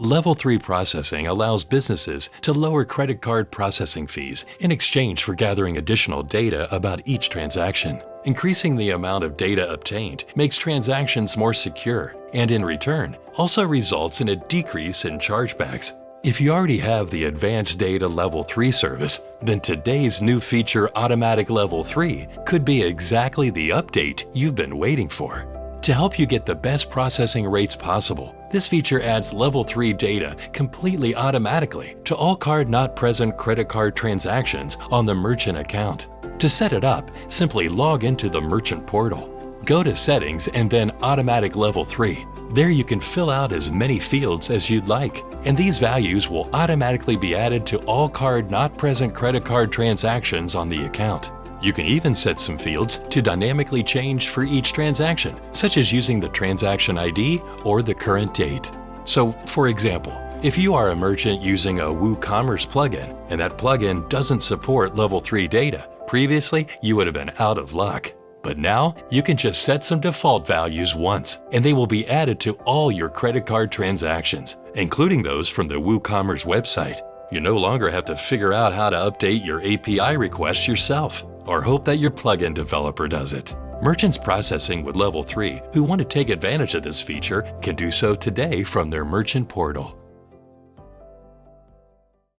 Level 3 processing allows businesses to lower credit card processing fees in exchange for gathering additional data about each transaction. Increasing the amount of data obtained makes transactions more secure and, in return, also results in a decrease in chargebacks. If you already have the Advanced Data Level 3 service, then today's new feature, Automatic Level 3, could be exactly the update you've been waiting for. To help you get the best processing rates possible, this feature adds Level 3 data completely automatically to all card-not-present credit card transactions on the merchant account. To set it up, simply log into the merchant portal. Go to Settings and then Automatic Level 3. There you can fill out as many fields as you'd like, and these values will automatically be added to all card-not-present credit card transactions on the account. You can even set some fields to dynamically change for each transaction, such as using the transaction ID or the current date. So, for example, if you are a merchant using a WooCommerce plugin and that plugin doesn't support Level 3 data, previously you would have been out of luck. But now you can just set some default values once, and they will be added to all your credit card transactions, including those from the WooCommerce website. You no longer have to figure out how to update your API requests yourself, or hope that your plugin developer does it. Merchants processing with Level 3 who want to take advantage of this feature can do so today from their merchant portal.